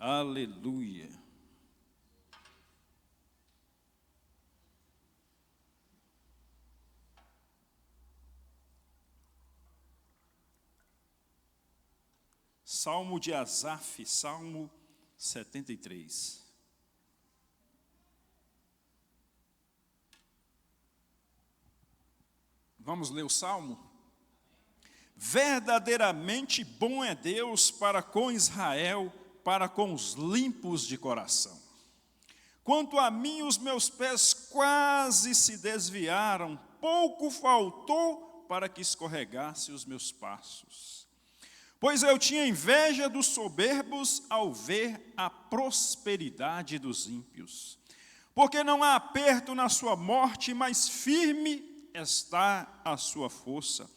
Aleluia. Salmo de Asaf, Salmo 73. Vamos ler o Salmo? Verdadeiramente bom é Deus para com Israel, para com os limpos de coração. Quanto a mim, os meus pés quase se desviaram, pouco faltou para que escorregasse os meus passos. Pois eu tinha inveja dos soberbos ao ver a prosperidade dos ímpios. Porque não há aperto na sua morte, mas firme está a sua força.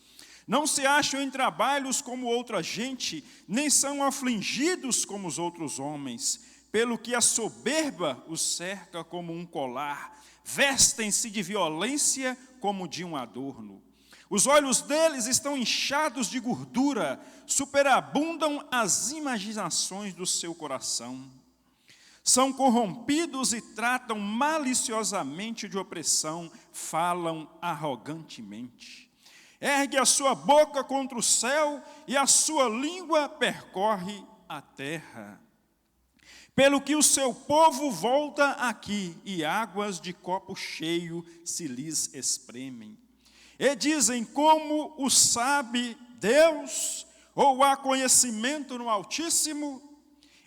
Não se acham em trabalhos como outra gente, nem são afligidos como os outros homens, pelo que a soberba os cerca como um colar, vestem-se de violência como de um adorno. Os olhos deles estão inchados de gordura, superabundam as imaginações do seu coração. São corrompidos e tratam maliciosamente de opressão, falam arrogantemente. Ergue a sua boca contra o céu e a sua língua percorre a terra. Pelo que o seu povo volta aqui e águas de copo cheio se lhes espremem. E dizem, como o sabe Deus, ou há conhecimento no Altíssimo?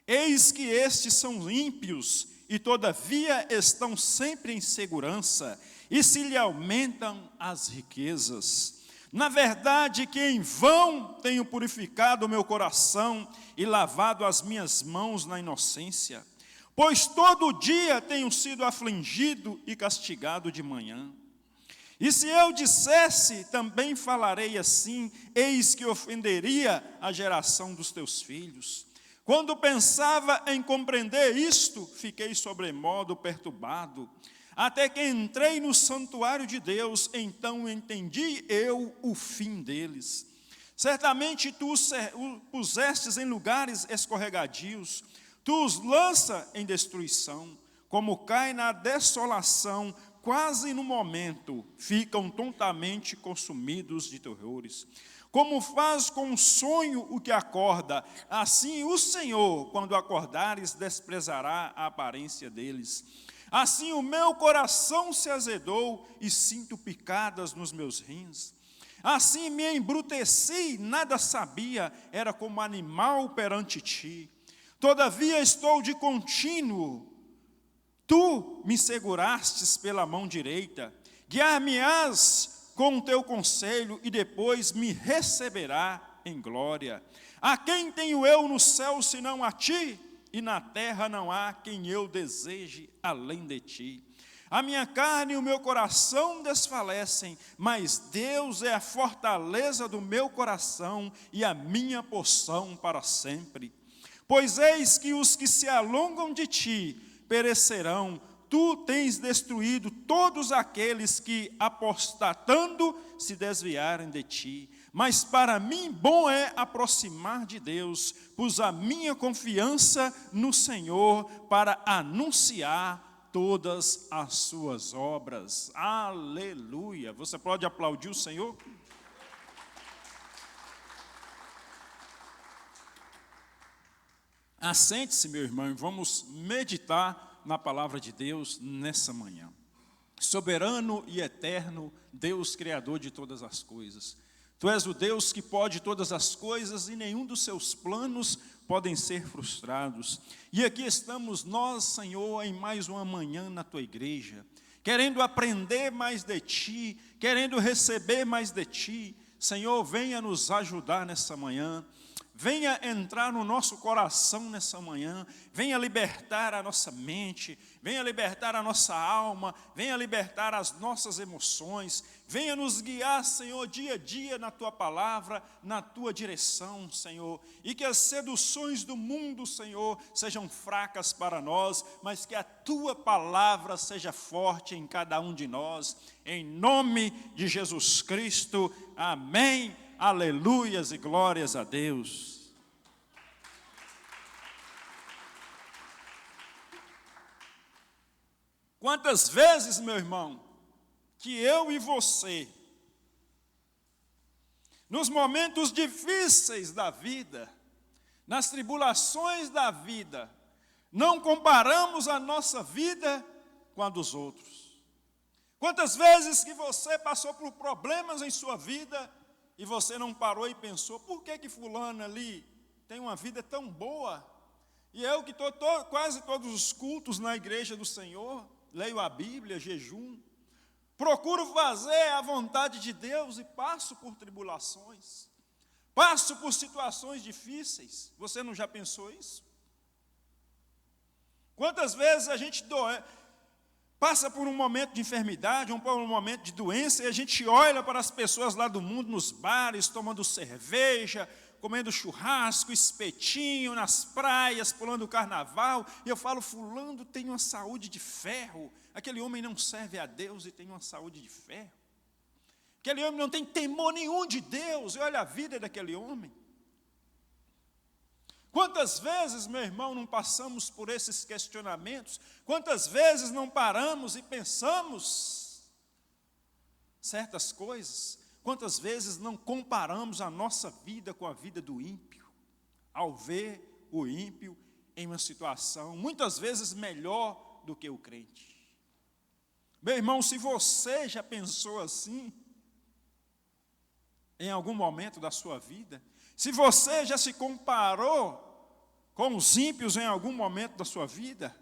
Eis que estes são ímpios, e todavia estão sempre em segurança, e se lhe aumentam as riquezas. Na verdade que em vão tenho purificado o meu coração, e lavado as minhas mãos na inocência, pois todo dia tenho sido afligido e castigado de manhã. E se eu dissesse, também falarei assim, eis que ofenderia a geração dos teus filhos. Quando pensava em compreender isto, fiquei sobremodo perturbado, até que entrei no santuário de Deus, então entendi eu o fim deles. Certamente tu os pusestes em lugares escorregadios, tu os lança em destruição, como cai na desolação, quase no momento, ficam tontamente consumidos de terrores. Como faz com um sonho o que acorda, assim o Senhor, quando acordares, desprezará a aparência deles. Assim o meu coração se azedou e sinto picadas nos meus rins. Assim me embruteci, nada sabia, era como animal perante ti. Todavia estou de contínuo. Tu me segurastes pela mão direita, guiar-me-ás com o teu conselho, e depois me receberá em glória. A quem tenho eu no céu, senão a ti? E na terra não há quem eu deseje além de ti. A minha carne e o meu coração desfalecem, mas Deus é a fortaleza do meu coração e a minha porção para sempre. Pois eis que os que se alongam de ti perecerão, tu tens destruído todos aqueles que, apostatando, se desviarem de ti. Mas para mim bom é aproximar de Deus, pus a minha confiança no Senhor para anunciar todas as suas obras. Aleluia! Você pode aplaudir o Senhor? Assente-se, meu irmão, e vamos meditar na palavra de Deus nessa manhã. Soberano e eterno, Deus Criador de todas as coisas. Tu és o Deus que pode todas as coisas e nenhum dos seus planos podem ser frustrados. E aqui estamos nós, Senhor, em mais uma manhã na Tua igreja, querendo aprender mais de Ti, querendo receber mais de Ti. Senhor, venha nos ajudar nessa manhã. Venha entrar no nosso coração nessa manhã, venha libertar a nossa mente, venha libertar a nossa alma, venha libertar as nossas emoções, venha nos guiar, Senhor, dia a dia na Tua palavra, na Tua direção, Senhor, e que as seduções do mundo, Senhor, sejam fracas para nós, mas que a Tua palavra seja forte em cada um de nós, em nome de Jesus Cristo, amém. Aleluias e glórias a Deus. Quantas vezes, meu irmão, que eu e você, nos momentos difíceis da vida, nas tribulações da vida, não comparamos a nossa vida com a dos outros. Quantas vezes que você passou por problemas em sua vida e você não parou e pensou, por que fulano ali tem uma vida tão boa? E eu que estou quase todos os cultos na igreja do Senhor, leio a Bíblia, jejum, procuro fazer a vontade de Deus e passo por tribulações, passo por situações difíceis. Você não já pensou isso? Quantas vezes a gente passa por um momento de enfermidade, ou por um momento de doença, e a gente olha para as pessoas lá do mundo, nos bares, tomando cerveja, comendo churrasco, espetinho, nas praias, pulando carnaval, e eu falo, fulano tem uma saúde de ferro, aquele homem não serve a Deus e tem uma saúde de ferro. Aquele homem não tem temor nenhum de Deus, e olha a vida daquele homem. Quantas vezes, meu irmão, não passamos por esses questionamentos? Quantas vezes não paramos e pensamos certas coisas? Quantas vezes não comparamos a nossa vida com a vida do ímpio, ao ver o ímpio em uma situação muitas vezes melhor do que o crente? Meu irmão, se você já pensou assim, em algum momento da sua vida, se você já se comparou com os ímpios em algum momento da sua vida,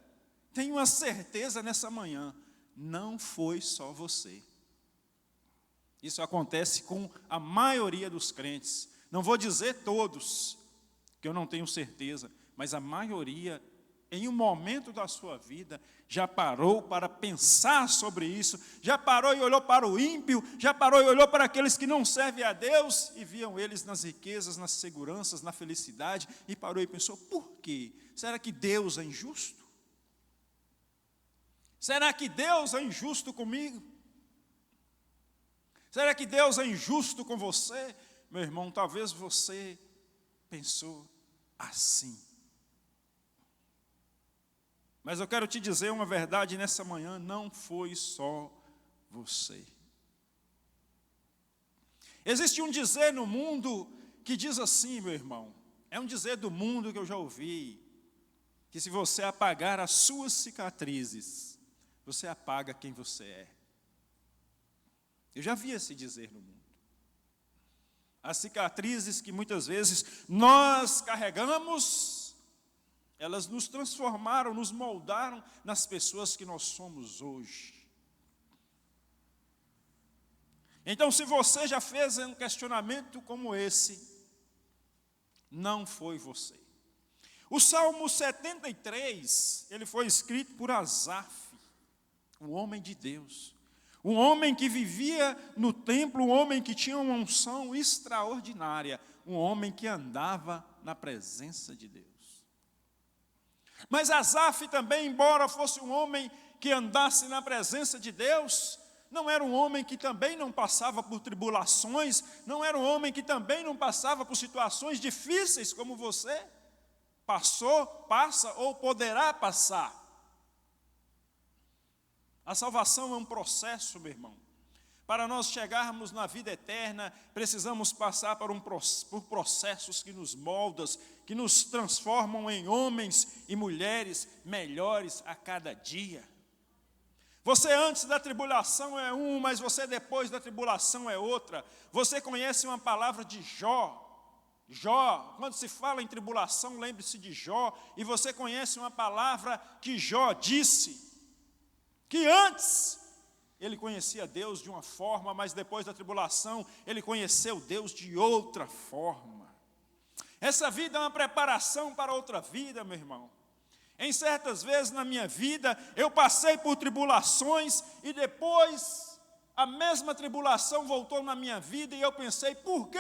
tenha uma certeza nessa manhã, não foi só você. Isso acontece com a maioria dos crentes. Não vou dizer todos, que eu não tenho certeza, mas a maioria, em um momento da sua vida, já parou para pensar sobre isso, já parou e olhou para o ímpio, já parou e olhou para aqueles que não servem a Deus, e viam eles nas riquezas, nas seguranças, na felicidade, e parou e pensou, por quê? Será que Deus é injusto? Será que Deus é injusto comigo? Será que Deus é injusto com você? Meu irmão, talvez você pensou assim. Mas eu quero te dizer uma verdade nessa manhã, não foi só você. Existe um dizer no mundo que diz assim, meu irmão, é um dizer do mundo que eu já ouvi, que se você apagar as suas cicatrizes, você apaga quem você é. Eu já vi esse dizer no mundo. As cicatrizes que muitas vezes nós carregamos, elas nos transformaram, nos moldaram nas pessoas que nós somos hoje. Então, se você já fez um questionamento como esse, não foi você. O Salmo 73, ele foi escrito por Asaf, um homem de Deus. Um homem que vivia no templo, um homem que tinha uma unção extraordinária, um homem que andava na presença de Deus. Mas Asaf também, embora fosse um homem que andasse na presença de Deus, não era um homem que também não passava por tribulações, não era um homem que também não passava por situações difíceis como você passou, passa ou poderá passar. A salvação é um processo, meu irmão. Para nós chegarmos na vida eterna, precisamos passar por processos que nos moldam, que nos transformam em homens e mulheres melhores a cada dia. Você antes da tribulação é um, mas você depois da tribulação é outra. Você conhece uma palavra de Jó. Jó, quando se fala em tribulação, lembre-se de Jó. E você conhece uma palavra que Jó disse, que antes ele conhecia Deus de uma forma, mas depois da tribulação ele conheceu Deus de outra forma. Essa vida é uma preparação para outra vida, meu irmão. Em certas vezes na minha vida eu passei por tribulações e depois a mesma tribulação voltou na minha vida e eu pensei, por quê?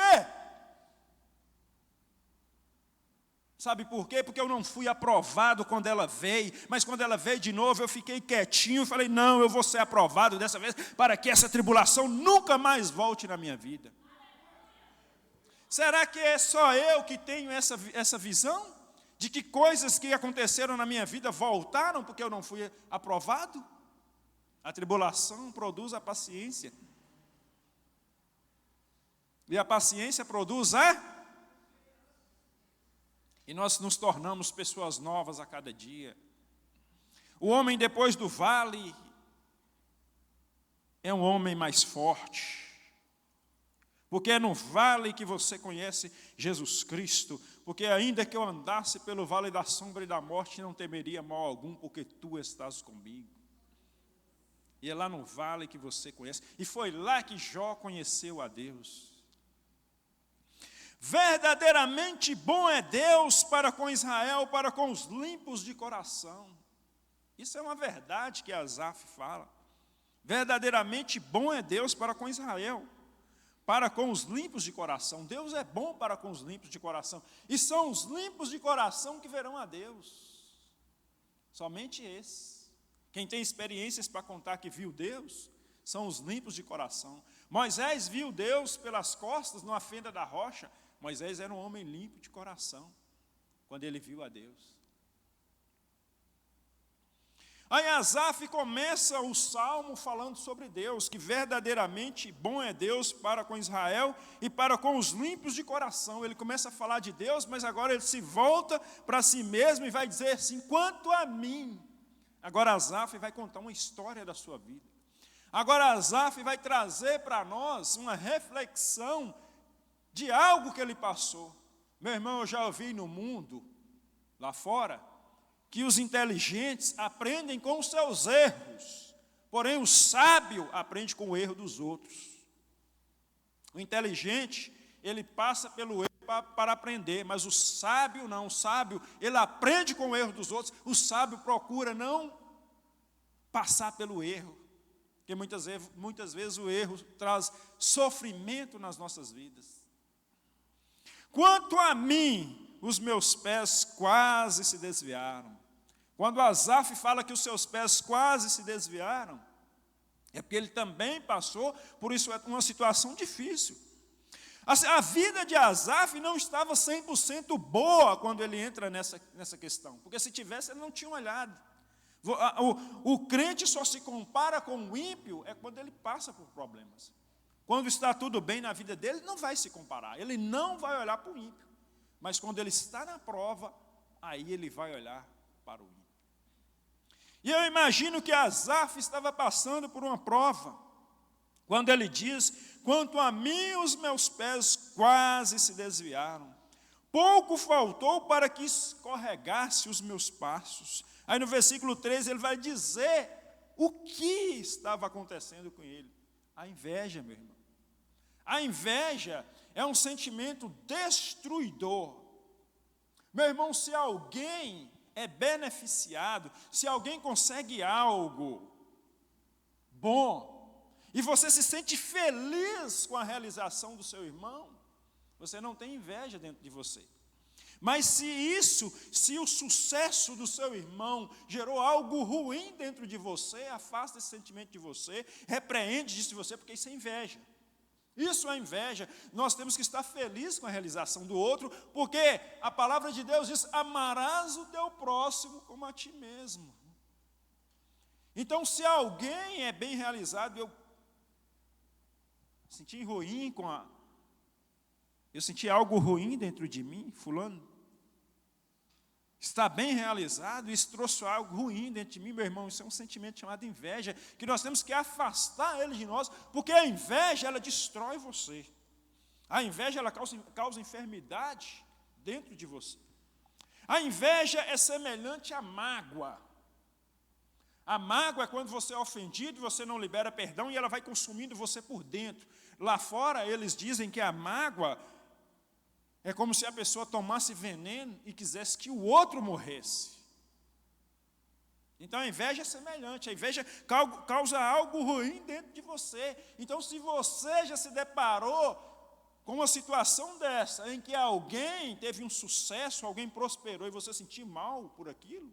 Sabe por quê? Porque eu não fui aprovado quando ela veio, mas quando ela veio de novo eu fiquei quietinho e falei, não, eu vou ser aprovado dessa vez para que essa tribulação nunca mais volte na minha vida. Será que é só eu que tenho essa visão? De que coisas que aconteceram na minha vida voltaram porque eu não fui aprovado? A tribulação produz a paciência. E a paciência produz E nós nos tornamos pessoas novas a cada dia. O homem depois do vale é um homem mais forte. Porque é no vale que você conhece Jesus Cristo. Porque ainda que eu andasse pelo vale da sombra e da morte, não temeria mal algum, porque tu estás comigo. E é lá no vale que você conhece. E foi lá que Jó conheceu a Deus. Verdadeiramente bom é Deus para com Israel, para com os limpos de coração. Isso é uma verdade que Asaf fala. Verdadeiramente bom é Deus para com Israel, para com os limpos de coração. Deus é bom para com os limpos de coração. E são os limpos de coração que verão a Deus. Somente esses. Quem tem experiências para contar que viu Deus, são os limpos de coração. Moisés viu Deus pelas costas, numa fenda da rocha. Moisés era um homem limpo de coração, quando ele viu a Deus. Aí Asaf começa o salmo falando sobre Deus, que verdadeiramente bom é Deus para com Israel e para com os limpos de coração. Ele começa a falar de Deus, mas agora ele se volta para si mesmo e vai dizer assim, quanto a mim. Agora Asaf vai contar uma história da sua vida. Agora Asaf vai trazer para nós uma reflexão de algo que ele passou. Meu irmão, eu já ouvi no mundo, lá fora, que os inteligentes aprendem com os seus erros, porém o sábio aprende com o erro dos outros. O inteligente, ele passa pelo erro para aprender, mas o sábio não. O sábio, ele aprende com o erro dos outros. O sábio procura não passar pelo erro, porque muitas vezes o erro traz sofrimento nas nossas vidas. Quanto a mim, os meus pés quase se desviaram. Quando Asaf fala que os seus pés quase se desviaram, é porque ele também passou por isso, uma situação difícil. A vida de Asaf não estava 100% boa quando ele entra nessa questão, porque se tivesse, ele não tinha olhado. O crente só se compara com o ímpio é quando ele passa por problemas. Quando está tudo bem na vida dele, não vai se comparar, ele não vai olhar para o ímpio. Mas quando ele está na prova, aí ele vai olhar para o ímpio. E eu imagino que Asaf estava passando por uma prova, quando ele diz, quanto a mim os meus pés quase se desviaram, pouco faltou para que escorregasse os meus passos. Aí no versículo 13 ele vai dizer o que estava acontecendo com ele. A inveja, meu irmão. A inveja é um sentimento destruidor. Meu irmão, se alguém é beneficiado, se alguém consegue algo bom, e você se sente feliz com a realização do seu irmão, você não tem inveja dentro de você. Mas se o sucesso do seu irmão gerou algo ruim dentro de você, afasta esse sentimento de você, repreende isso de você, porque isso é inveja. Isso é inveja. Nós temos que estar felizes com a realização do outro, porque a palavra de Deus diz, amarás o teu próximo como a ti mesmo. Então, se alguém é bem realizado, eu senti ruim eu senti algo ruim dentro de mim, fulano está bem realizado, isso trouxe algo ruim dentro de mim, meu irmão, isso é um sentimento chamado inveja, que nós temos que afastar ele de nós, porque a inveja, ela destrói você. A inveja, ela causa enfermidade dentro de você. A inveja é semelhante à mágoa. A mágoa é quando você é ofendido, você não libera perdão e ela vai consumindo você por dentro. Lá fora, eles dizem que a mágoa é como se a pessoa tomasse veneno e quisesse que o outro morresse. Então a inveja é semelhante, a inveja causa algo ruim dentro de você. Então se você já se deparou com uma situação dessa, em que alguém teve um sucesso, alguém prosperou e você sentiu mal por aquilo,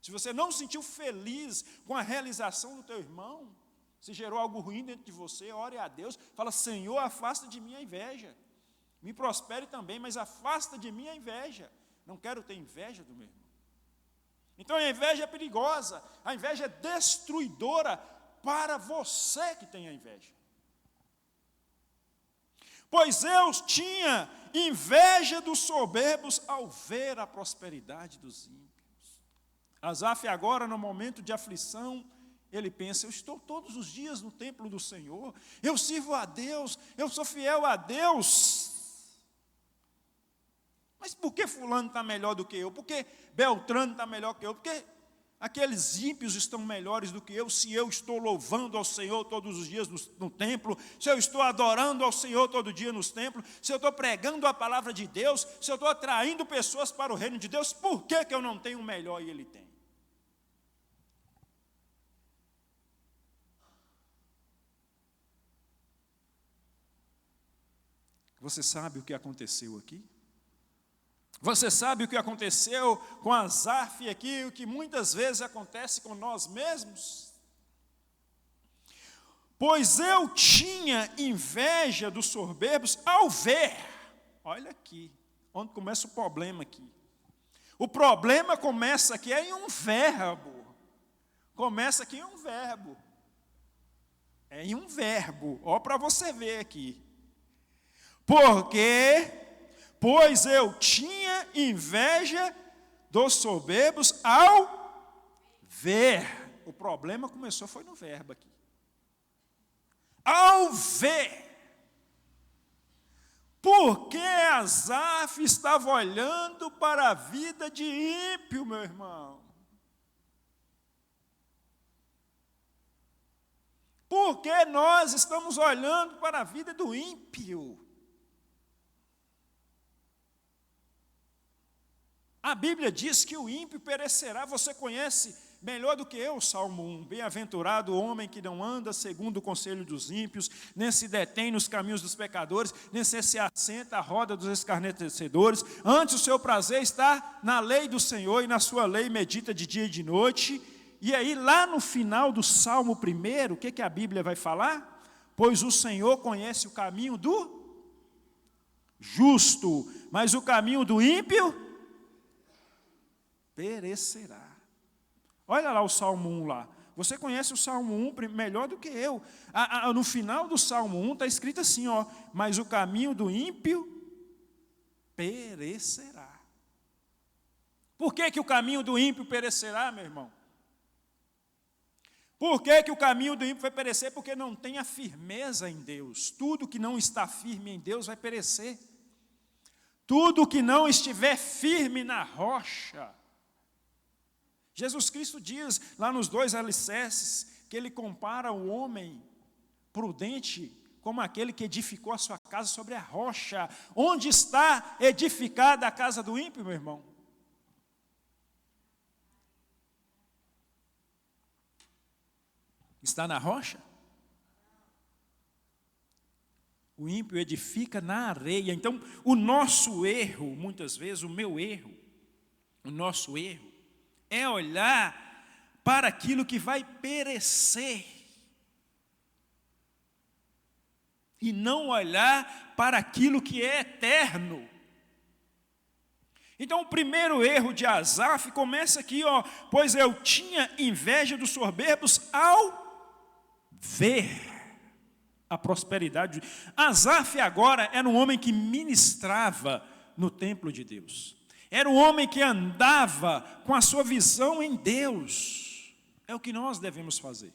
se você não se sentiu feliz com a realização do teu irmão, se gerou algo ruim dentro de você, ore a Deus, fala, Senhor, afasta de mim a inveja. Me prospere também, mas afasta de mim a inveja. Não quero ter inveja do meu irmão. Então a inveja é perigosa, a inveja é destruidora, para você que tem a inveja. Pois eu tinha inveja dos soberbos ao ver a prosperidade dos ímpios. Asaf agora, no momento de aflição, ele pensa, eu estou todos os dias no templo do Senhor, eu sirvo a Deus, eu sou fiel a Deus. Mas por que fulano está melhor do que eu? Por que Beltrano está melhor que eu? Por que aqueles ímpios estão melhores do que eu, se eu estou louvando ao Senhor todos os dias no templo, se eu estou adorando ao Senhor todo dia nos templos, se eu estou pregando a palavra de Deus, se eu estou atraindo pessoas para o reino de Deus, por que eu não tenho o melhor e ele tem? Você sabe o que aconteceu aqui? Você sabe o que aconteceu com Asaf aqui, o que muitas vezes acontece com nós mesmos? Pois eu tinha inveja dos soberbos ao ver. Olha aqui, onde começa o problema aqui. O problema começa aqui em um verbo. Começa aqui em um verbo. É em um verbo. Ó, para você ver aqui. Pois eu tinha inveja dos soberbos ao ver. O problema começou, foi no verbo aqui. Ao ver. Porque Asaf estava olhando para a vida de ímpio, meu irmão. Porque nós estamos olhando para a vida do ímpio. A Bíblia diz que o ímpio perecerá. Você conhece melhor do que eu o Salmo 1. Bem-aventurado o homem que não anda segundo o conselho dos ímpios, nem se detém nos caminhos dos pecadores, nem se assenta à roda dos escarnecedores. Antes o seu prazer está na lei do Senhor, e na sua lei medita de dia e de noite. E aí, lá no final do Salmo 1, o que a Bíblia vai falar? Pois o Senhor conhece o caminho do justo, mas o caminho do ímpio perecerá. Olha lá o Salmo 1 lá. Você conhece o Salmo 1 melhor do que eu. No final do Salmo 1 está escrito assim, ó, mas o caminho do ímpio perecerá. Por que o caminho do ímpio perecerá, meu irmão? Por que o caminho do ímpio vai perecer? Porque não tem a firmeza em Deus. Tudo que não está firme em Deus vai perecer. Tudo que não estiver firme na rocha. Jesus Cristo diz lá nos 2 alicerces que ele compara o homem prudente como aquele que edificou a sua casa sobre a rocha. Onde está edificada a casa do ímpio, meu irmão? Está na rocha? O ímpio edifica na areia. Então, o nosso erro, muitas vezes, o meu erro, o nosso erro, é olhar para aquilo que vai perecer e não olhar para aquilo que é eterno. Então o primeiro erro de Asaf começa aqui, ó, pois eu tinha inveja dos soberbos ao ver a prosperidade. Asaf agora era um homem que ministrava no templo de Deus. Era um homem que andava com a sua visão em Deus. É o que nós devemos fazer.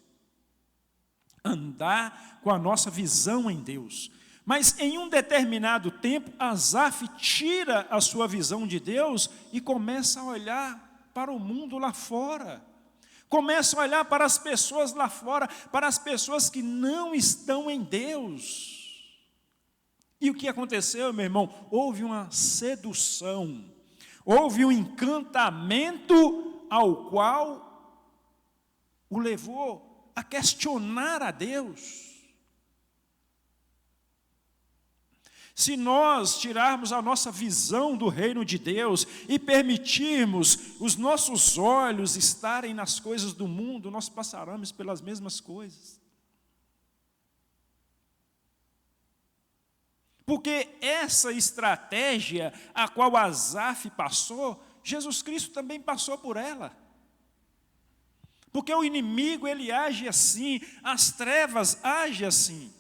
Andar com a nossa visão em Deus. Mas em um determinado tempo, Asaf tira a sua visão de Deus e começa a olhar para o mundo lá fora. Começa a olhar para as pessoas lá fora, para as pessoas que não estão em Deus. E o que aconteceu, meu irmão? Houve uma sedução. Houve um encantamento ao qual o levou a questionar a Deus. Se nós tirarmos a nossa visão do reino de Deus e permitirmos os nossos olhos estarem nas coisas do mundo, nós passaremos pelas mesmas coisas. Porque essa estratégia a qual Asaf passou, Jesus Cristo também passou por ela. Porque o inimigo, ele age assim, as trevas agem assim.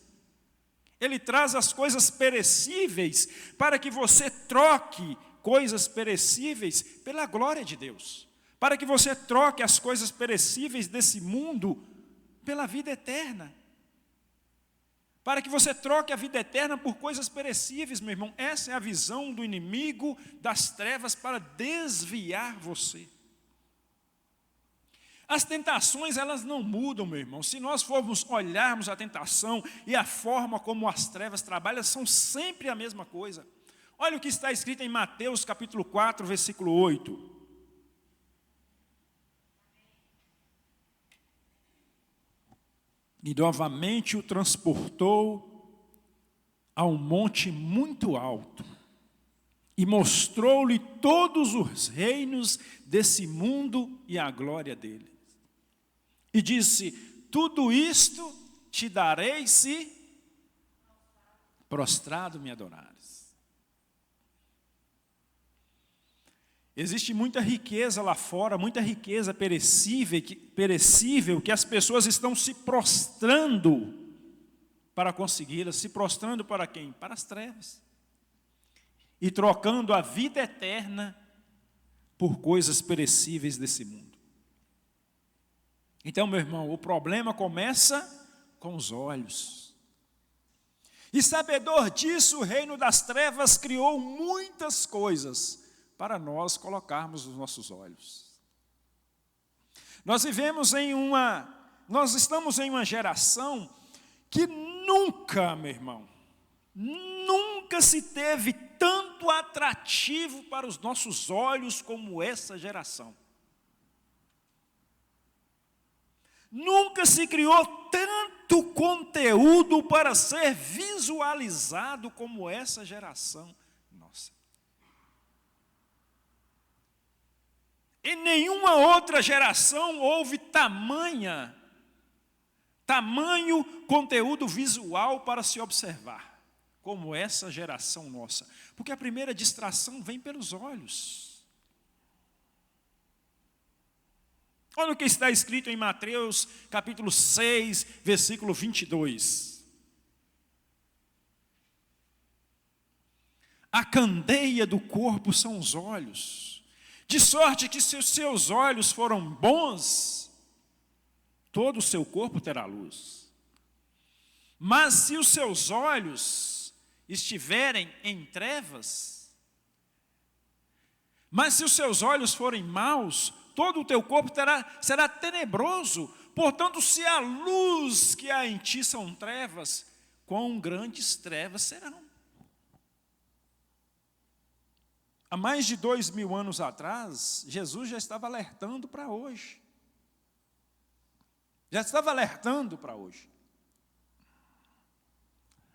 Ele traz as coisas perecíveis para que você troque coisas perecíveis pela glória de Deus. Para que você troque as coisas perecíveis desse mundo pela vida eterna. Para que você troque a vida eterna por coisas perecíveis, meu irmão. Essa é a visão do inimigo das trevas para desviar você. As tentações, elas não mudam, meu irmão. Se nós formos olharmos a tentação e a forma como as trevas trabalham, são sempre a mesma coisa. Olha o que está escrito em Mateus capítulo 4, versículo 8. E novamente o transportou a um monte muito alto e mostrou-lhe todos os reinos desse mundo e a glória dele. E disse: tudo isto te darei se prostrado me adorares. Existe muita riqueza lá fora, muita riqueza perecível que as pessoas estão se prostrando para consegui-la. Se prostrando para quem? Para as trevas. E trocando a vida eterna por coisas perecíveis desse mundo. Então, meu irmão, o problema começa com os olhos. E sabedor disso, o reino das trevas criou muitas coisas para nós colocarmos os nossos olhos. Nós estamos em uma geração que nunca, meu irmão, nunca se teve tanto atrativo para os nossos olhos como essa geração. Nunca se criou tanto conteúdo para ser visualizado como essa geração nossa. Em nenhuma outra geração houve tamanho conteúdo visual para se observar, como essa geração nossa. Porque a primeira distração vem pelos olhos. Olha o que está escrito em Mateus capítulo 6, versículo 22. A candeia do corpo são os olhos, de sorte que se os seus olhos foram bons, todo o seu corpo terá luz. Mas se os seus olhos estiverem em trevas, mas se os seus olhos forem maus, todo o teu corpo será tenebroso. Portanto, se a luz que há em ti são trevas, quão grandes trevas serão. Há mais de 2000 anos atrás, Jesus já estava alertando para hoje. Já estava alertando para hoje.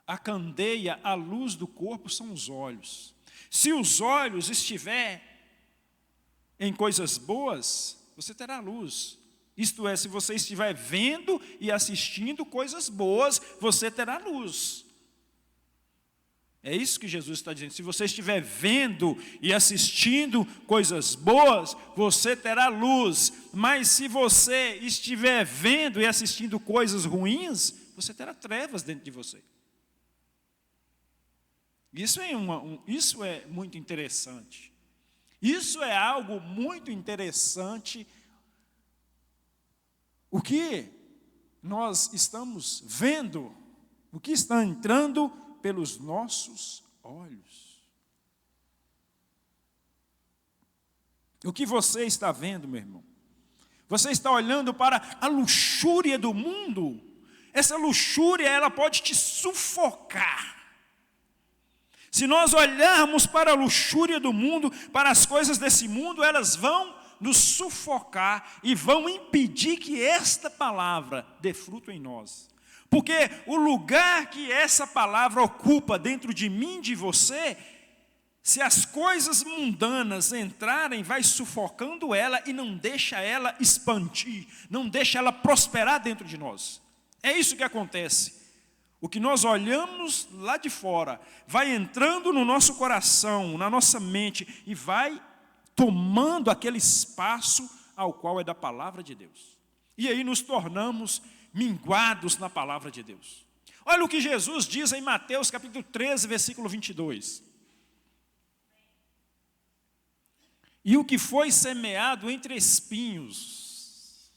A candeia, a luz do corpo são os olhos. Se os olhos estiverem em coisas boas, você terá luz. Isto é, se você estiver vendo e assistindo coisas boas, você terá luz. É isso que Jesus está dizendo. Se você estiver vendo e assistindo coisas boas, você terá luz. Mas se você estiver vendo e assistindo coisas ruins, você terá trevas dentro de você. Isso é muito interessante. Isso é algo muito interessante. O que nós estamos vendo, o que está entrando pelos nossos olhos. O que você está vendo, meu irmão? Você está olhando para a luxúria do mundo? Essa luxúria, ela pode te sufocar. Se nós olharmos para a luxúria do mundo, para as coisas desse mundo, elas vão nos sufocar e vão impedir que esta palavra dê fruto em nós. Porque o lugar que essa palavra ocupa dentro de mim, de você, se as coisas mundanas entrarem, vai sufocando ela e não deixa ela expandir, não deixa ela prosperar dentro de nós. É isso que acontece. O que nós olhamos lá de fora vai entrando no nosso coração, na nossa mente e vai tomando aquele espaço ao qual é da palavra de Deus. E aí nos tornamos minguados na palavra de Deus. Olha o que Jesus diz em Mateus capítulo 13, versículo 22. E o que foi semeado entre espinhos,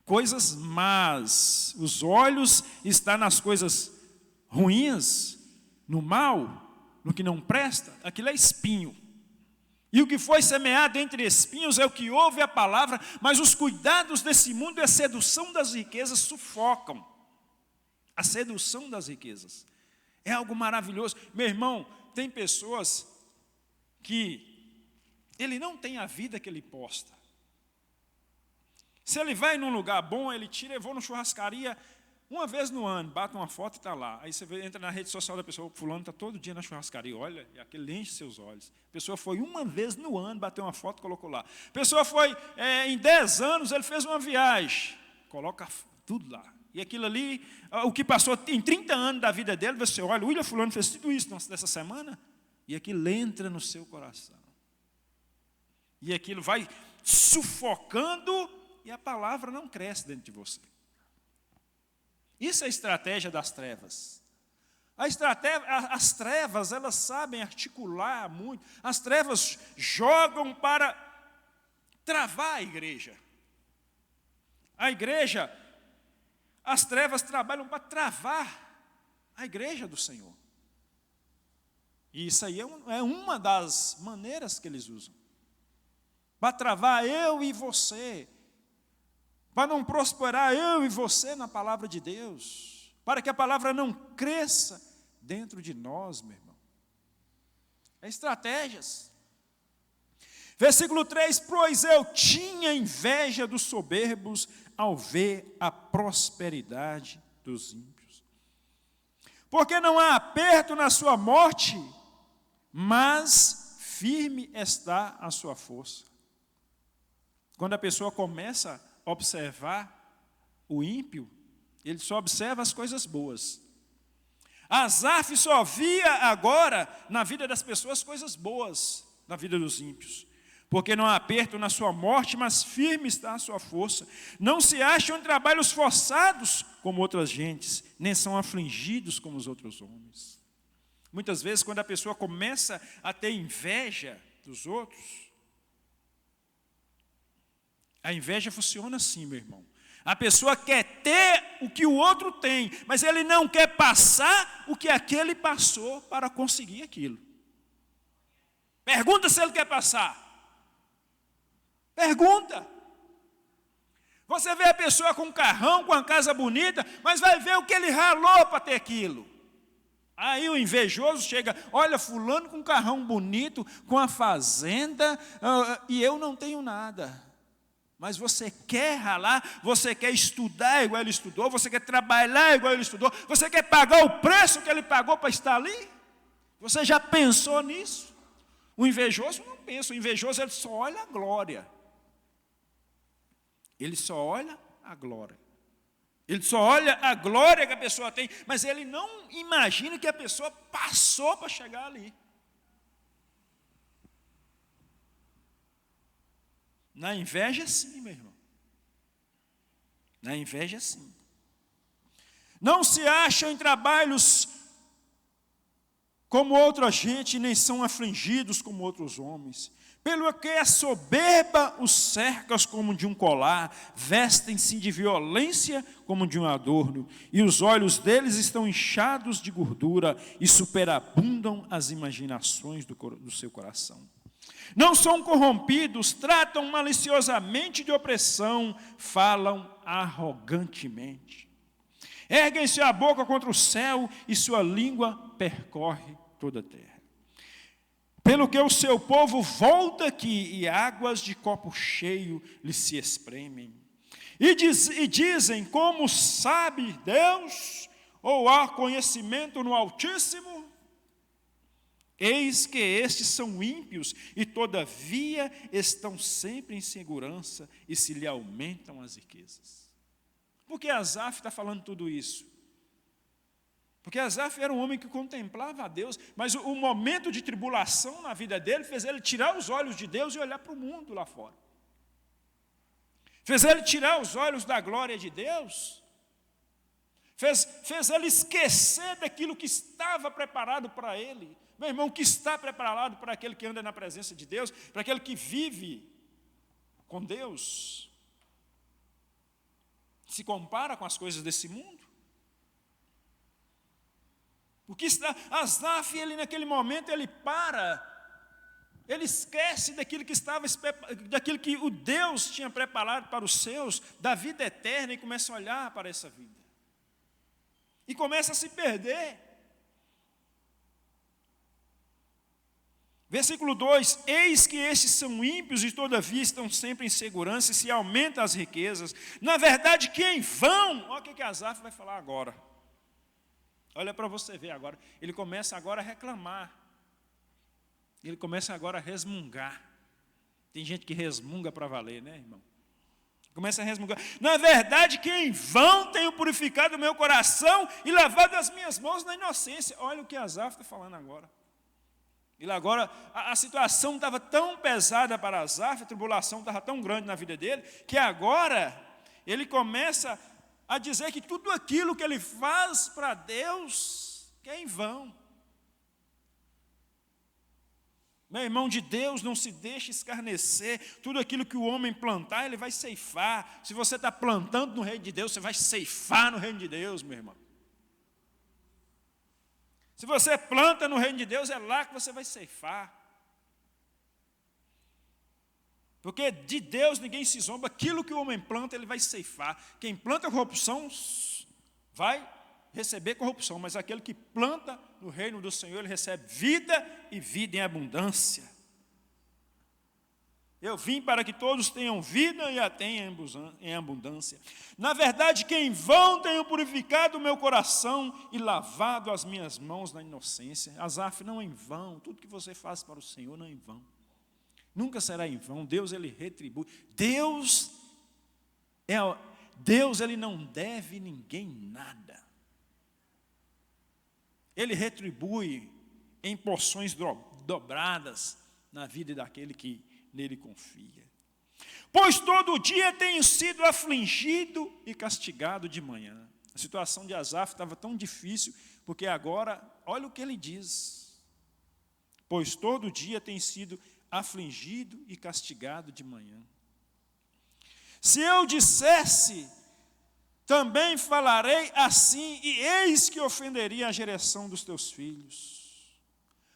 coisas más, os olhos estão nas coisas ruins, no mal, no que não presta, aquilo é espinho. E o que foi semeado entre espinhos é o que ouve a palavra, mas os cuidados desse mundo e a sedução das riquezas sufocam. A sedução das riquezas é algo maravilhoso. Meu irmão, tem pessoas que ele não tem a vida que ele posta. Se ele vai num lugar bom, ele tira, eu vou na churrascaria uma vez no ano, bate uma foto e está lá. Aí você entra na rede social da pessoa, fulano está todo dia na churrascaria, olha, e aquele enche seus olhos. A pessoa foi uma vez no ano, bateu uma foto e colocou lá. A pessoa foi, em 10 anos, ele fez uma viagem, coloca tudo lá. E aquilo ali, o que passou em 30 anos da vida dele, você olha, o William fulano fez tudo isso nessa semana, e aquilo entra no seu coração. E aquilo vai sufocando e a palavra não cresce dentro de você. Isso é a estratégia das trevas. As trevas, elas sabem articular muito. As trevas jogam para travar a igreja. A igreja, as trevas trabalham para travar a igreja do Senhor. E isso aí é uma das maneiras que eles usam. Para travar eu e você, para não prosperar eu e você na palavra de Deus, para que a palavra não cresça dentro de nós, meu irmão. É estratégias. Versículo 3, pois eu tinha inveja dos soberbos ao ver a prosperidade dos ímpios. Porque não há aperto na sua morte, mas firme está a sua força. Quando a pessoa começa a observar o ímpio, ele só observa as coisas boas. Asaf só via agora na vida das pessoas coisas boas, na vida dos ímpios. Porque não há aperto na sua morte, mas firme está a sua força. Não se acham em trabalhos forçados como outras gentes, nem são afligidos como os outros homens. Muitas vezes, quando a pessoa começa a ter inveja dos outros, a inveja funciona assim, meu irmão. A pessoa quer ter o que o outro tem, mas ele não quer passar o que aquele passou para conseguir aquilo. Pergunta se ele quer passar. Pergunta. Você vê a pessoa com um carrão, com uma casa bonita, mas vai ver o que ele ralou para ter aquilo. Aí o invejoso chega, olha, fulano com um carrão bonito, com a fazenda, e eu não tenho nada. Mas você quer ralar, você quer estudar igual ele estudou, você quer trabalhar igual ele estudou, você quer pagar o preço que ele pagou para estar ali? Você já pensou nisso? O invejoso não pensa, o invejoso ele só olha a glória. Ele só olha a glória. Ele só olha a glória que a pessoa tem, mas ele não imagina que a pessoa passou para chegar ali. Na inveja, sim, meu irmão. Na inveja, sim. Não se acham em trabalhos como outra gente, nem são afligidos como outros homens. Pelo que a soberba os cerca como de um colar, vestem-se de violência como de um adorno, e os olhos deles estão inchados de gordura e superabundam as imaginações do seu coração. Não são corrompidos, tratam maliciosamente de opressão, falam arrogantemente. Erguem-se a boca contra o céu e sua língua percorre toda a terra. Pelo que o seu povo volta aqui e águas de copo cheio lhe se espremem. E dizem, como sabe Deus, ou há conhecimento no Altíssimo? Eis que estes são ímpios e todavia estão sempre em segurança e se lhe aumentam as riquezas. Por que Asaf está falando tudo isso? Porque Asaf era um homem que contemplava a Deus, mas o momento de tribulação na vida dele fez ele tirar os olhos de Deus e olhar para o mundo lá fora. fez ele tirar os olhos da glória de Deus, fez ele esquecer daquilo que estava preparado para ele. Meu irmão, que está preparado para aquele que anda na presença de Deus, para aquele que vive com Deus, se compara com as coisas desse mundo? Porque Asaf, ele naquele momento, ele esquece daquilo que o Deus tinha preparado para os seus, da vida eterna, e começa a olhar para essa vida. E começa a se perder. Versículo 2: eis que estes são ímpios e todavia estão sempre em segurança e se aumentam as riquezas. Na verdade, que em vão, olha o que Asaf vai falar agora. Olha para você ver agora. Ele começa agora a reclamar. Ele começa agora a resmungar. Tem gente que resmunga para valer, né, irmão? Começa a resmungar. Na verdade, que em vão tenho purificado o meu coração e lavado as minhas mãos na inocência. Olha o que Asaf está falando agora. Ele agora, a situação estava tão pesada para Asaf, a tribulação estava tão grande na vida dele, que agora ele começa a dizer que tudo aquilo que ele faz para Deus que é em vão. Meu irmão, de Deus não se deixe escarnecer. Tudo aquilo que o homem plantar, ele vai ceifar. Se você está plantando no reino de Deus, você vai ceifar no reino de Deus, meu irmão. Se você planta no reino de Deus, é lá que você vai ceifar. Porque de Deus ninguém se zomba. Aquilo que o homem planta, ele vai ceifar. Quem planta corrupção vai receber corrupção, mas aquele que planta no reino do Senhor, ele recebe vida e vida em abundância. Eu vim para que todos tenham vida e a tenham em abundância. Na verdade, que em vão tenho purificado o meu coração e lavado as minhas mãos na inocência. Asaf, não em vão. Tudo que você faz para o Senhor não é em vão. Nunca será em vão. Deus, ele retribui. Deus, ele não deve ninguém nada. Ele retribui em porções dobradas na vida daquele que nele confia. Pois todo dia tenho sido afligido e castigado de manhã. A situação de Asaf estava tão difícil, porque agora, olha o que ele diz. Pois todo dia tenho sido afligido e castigado de manhã. Se eu dissesse, também falarei assim, e eis que ofenderia a geração dos teus filhos.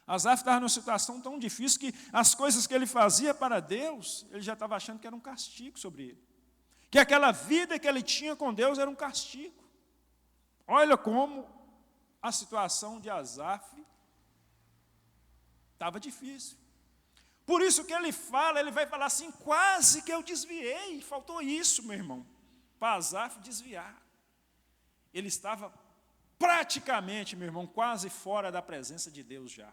Asaf estava numa situação tão difícil que as coisas que ele fazia para Deus, ele já estava achando que era um castigo sobre ele. Que aquela vida que ele tinha com Deus era um castigo. Olha como a situação de Asaf estava difícil. Por isso que ele vai falar assim, quase que eu desviei. Faltou isso, meu irmão, para Asaf desviar. Ele estava praticamente, meu irmão, quase fora da presença de Deus já.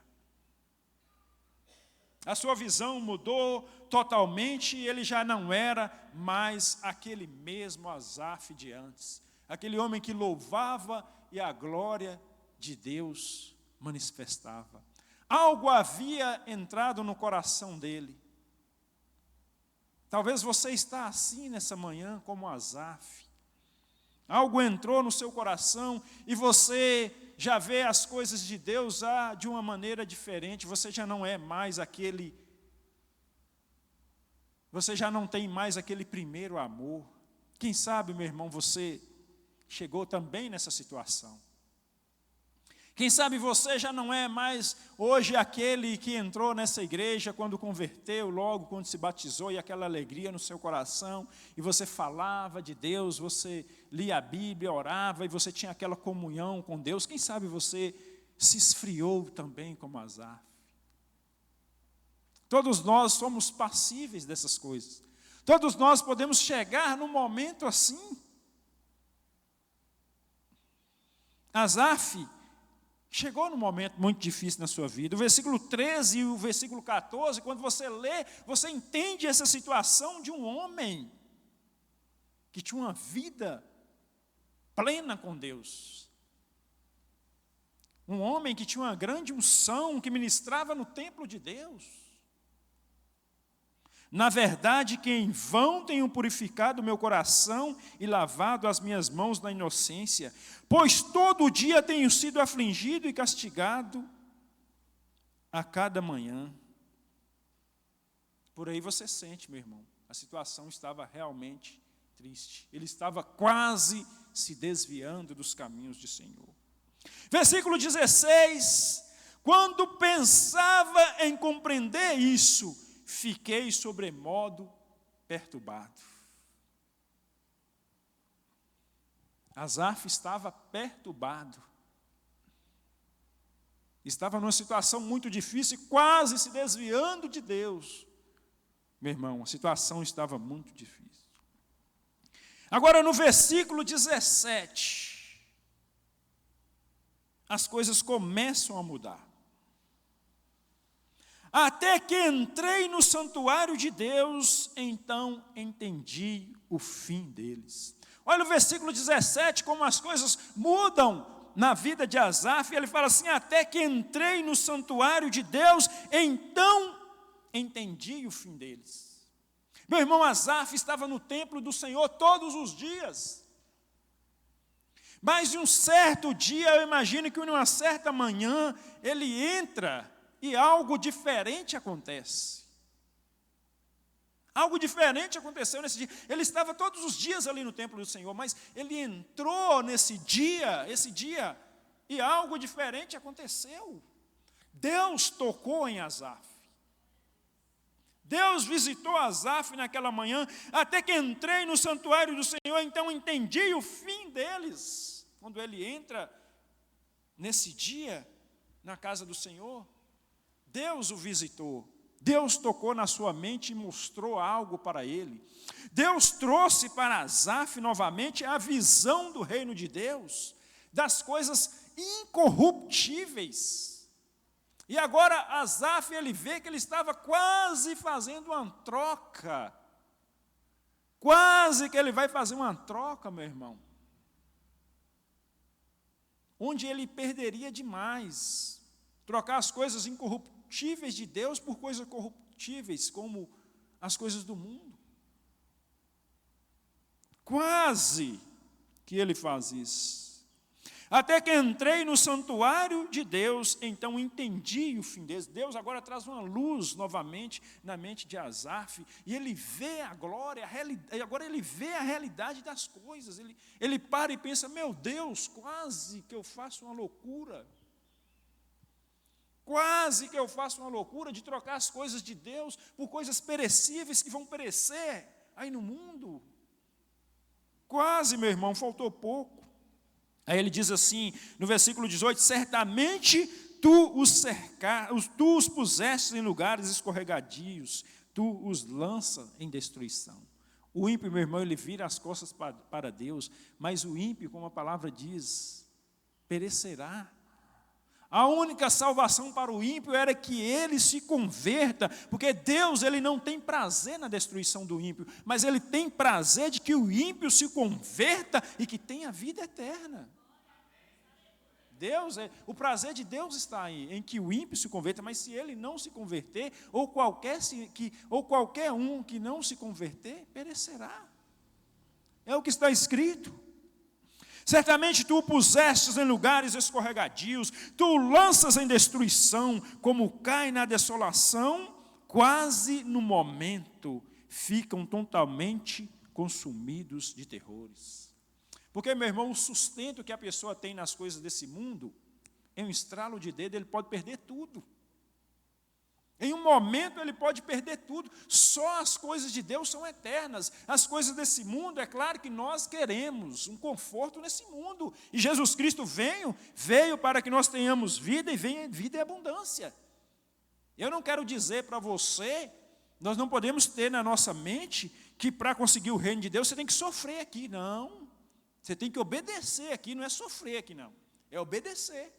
A sua visão mudou totalmente e ele já não era mais aquele mesmo Asaf de antes. Aquele homem que louvava e a glória de Deus manifestava. Algo havia entrado no coração dele. Talvez você está assim nessa manhã como Asaf. Algo entrou no seu coração e você já vê as coisas de Deus de uma maneira diferente. Você já não é mais você já não tem mais aquele primeiro amor. Quem sabe, meu irmão, você chegou também nessa situação. Quem sabe você já não é mais hoje aquele que entrou nessa igreja quando converteu, logo quando se batizou, e aquela alegria no seu coração, e você falava de Deus, você lia a Bíblia, orava, e você tinha aquela comunhão com Deus. Quem sabe você se esfriou também como Asaf. Todos nós somos passíveis dessas coisas. Todos nós podemos chegar num momento assim. Asaf chegou num momento muito difícil na sua vida. O versículo 13 e o versículo 14, quando você lê, você entende essa situação de um homem que tinha uma vida plena com Deus. Um homem que tinha uma grande unção, que ministrava no templo de Deus. Na verdade, que em vão tenho purificado o meu coração e lavado as minhas mãos na inocência, pois todo dia tenho sido afligido e castigado a cada manhã. Por aí você sente, meu irmão, a situação estava realmente triste. Ele estava quase se desviando dos caminhos do Senhor. Versículo 16, quando pensava em compreender isso, fiquei sobremodo perturbado. Asaf estava perturbado. Estava numa situação muito difícil, quase se desviando de Deus. Meu irmão, a situação estava muito difícil. Agora, no versículo 17, as coisas começam a mudar. Até que entrei no santuário de Deus, então entendi o fim deles. Olha o versículo 17, como as coisas mudam na vida de Asaf. Ele fala assim: até que entrei no santuário de Deus, então entendi o fim deles. Meu irmão, Asaf estava no templo do Senhor todos os dias. Mas em um certo dia, eu imagino que numa certa manhã, ele entra e algo diferente acontece. Algo diferente aconteceu nesse dia. Ele estava todos os dias ali no templo do Senhor, mas ele entrou esse dia, e algo diferente aconteceu. Deus tocou em Asaf. Deus visitou Asaf naquela manhã, até que entrei no santuário do Senhor, então entendi o fim deles. Quando ele entra nesse dia na casa do Senhor, Deus o visitou. Deus tocou na sua mente e mostrou algo para ele. Deus trouxe para Asaf novamente a visão do reino de Deus, das coisas incorruptíveis. E agora Asaf, ele vê que ele estava quase fazendo uma troca. Quase que ele vai fazer uma troca, meu irmão. Onde ele perderia demais. Trocar as coisas incorruptíveis de Deus por coisas corruptíveis, como as coisas do mundo. Quase que ele faz isso. Até que entrei no santuário de Deus, então entendi o fim deles. Deus agora traz uma luz novamente na mente de Asaf, e ele vê a glória, agora ele vê a realidade das coisas. Ele para e pensa: meu Deus, quase que eu faço uma loucura. Quase que eu faço uma loucura de trocar as coisas de Deus por coisas perecíveis que vão perecer aí no mundo. Quase, meu irmão, faltou pouco. Aí ele diz assim, no versículo 18: certamente tu os puseste em lugares escorregadios, tu os lanças em destruição. O ímpio, meu irmão, ele vira as costas para Deus, mas o ímpio, como a palavra diz, perecerá. A única salvação para o ímpio era que ele se converta, porque Deus, ele não tem prazer na destruição do ímpio, mas ele tem prazer de que o ímpio se converta e que tenha vida eterna. O prazer de Deus está aí, em que o ímpio se converta, mas se ele não se converter, ou qualquer um que não se converter, perecerá. É o que está escrito. Certamente tu o pusestes em lugares escorregadios, tu o lanças em destruição, como cai na desolação, quase no momento ficam totalmente consumidos de terrores. Porque, meu irmão, o sustento que a pessoa tem nas coisas desse mundo, em um estralo de dedo, ele pode perder tudo. Em um momento ele pode perder tudo. Só as coisas de Deus são eternas. As coisas desse mundo, é claro que nós queremos um conforto nesse mundo. E Jesus Cristo veio para que nós tenhamos vida e vida em abundância. Eu não quero dizer para você, nós não podemos ter na nossa mente que para conseguir o reino de Deus você tem que sofrer aqui. Não. Você tem que obedecer aqui, não é sofrer aqui não. É obedecer.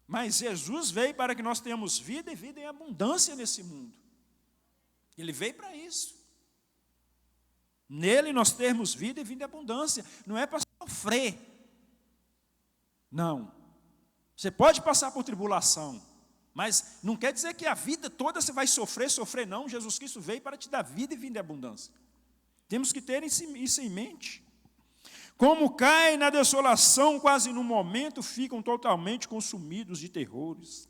Mas Jesus veio para que nós tenhamos vida e vida em abundância nesse mundo. Ele veio para isso. Nele nós temos vida e vida em abundância. Não é para sofrer. Não. Você pode passar por tribulação, Mas não quer dizer que a vida toda você vai sofrer, não. Jesus Cristo veio para te dar vida e vida em abundância. Temos que ter isso em mente. Como caem na desolação, quase no momento, ficam totalmente consumidos de terrores.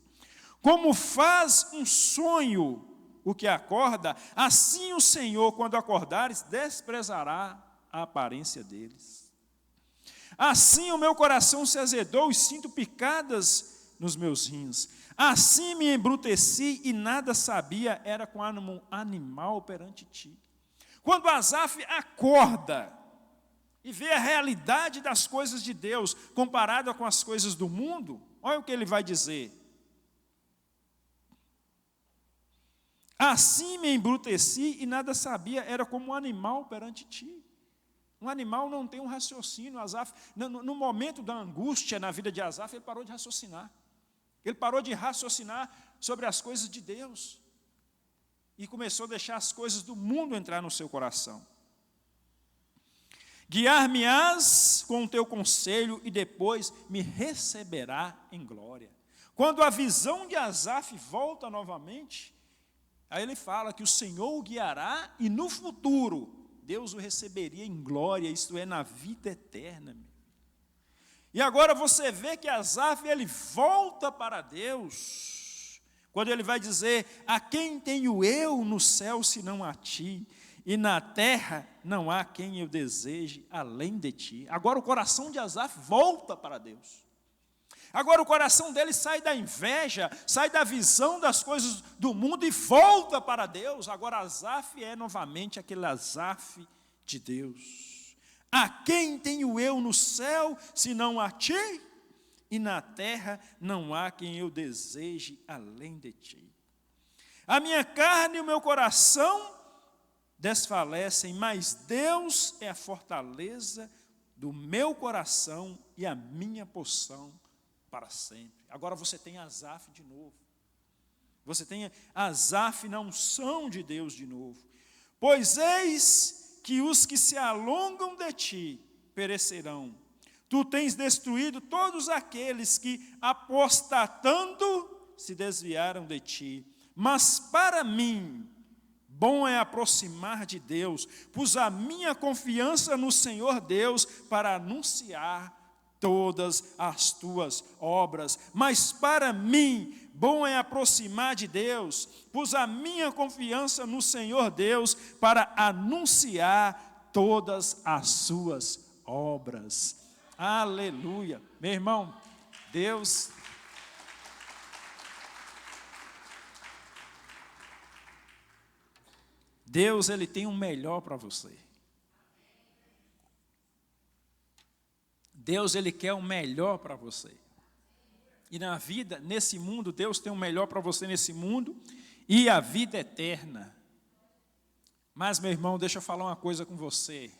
Como faz um sonho o que acorda, assim o Senhor, quando acordares, desprezará a aparência deles. Assim o meu coração se azedou e sinto picadas nos meus rins. Assim me embruteci e nada sabia, era com animal perante ti. Quando Asaf acorda e vê a realidade das coisas de Deus comparada com as coisas do mundo, olha o que ele vai dizer. Assim me embruteci e nada sabia, era como um animal perante ti. Um animal não tem um raciocínio. Asaf, no momento da angústia na vida de Asaf, ele parou de raciocinar. Ele parou de raciocinar sobre as coisas de Deus e começou a deixar as coisas do mundo entrar no seu coração. Guiar-me-ás com o teu conselho e depois me receberá em glória. Quando a visão de Asaf volta novamente, aí ele fala que o Senhor o guiará e no futuro Deus o receberia em glória, isto é, na vida eterna. E agora você vê que Asaf, ele volta para Deus, quando ele vai dizer, a quem tenho eu no céu senão a ti, e na terra não há quem eu deseje além de ti. Agora o coração de Asaf volta para Deus. Agora o coração dele sai da inveja, sai da visão das coisas do mundo e volta para Deus. Agora Asaf é novamente aquele Asaf de Deus. A quem tenho eu no céu, senão a ti? E na terra não há quem eu deseje além de ti. A minha carne e o meu coração desfalecem, mas Deus é a fortaleza do meu coração e a minha porção para sempre. Agora você tem Asaf de novo. Você tem Asaf na unção de Deus de novo. Pois eis que os que se alongam de ti perecerão. Tu tens destruído todos aqueles que, apostatando, se desviaram de ti. Mas para mim, bom é aproximar de Deus, pus a minha confiança no Senhor Deus para anunciar todas as tuas obras. Mas para mim, bom é aproximar de Deus, pus a minha confiança no Senhor Deus para anunciar todas as suas obras. Aleluia. Meu irmão, Deus ele tem o melhor para você. Deus, ele quer o melhor para você. E na vida, nesse mundo, Deus tem o melhor para você nesse mundo e a vida eterna. Mas, meu irmão, deixa eu falar uma coisa com você.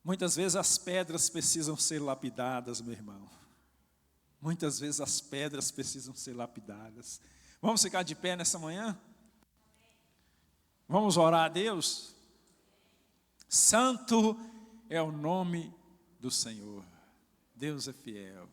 Muitas vezes as pedras precisam ser lapidadas, meu irmão. Muitas vezes as pedras precisam ser lapidadas. Vamos ficar de pé nessa manhã? Vamos orar a Deus? Santo é o nome do Senhor. Deus é fiel.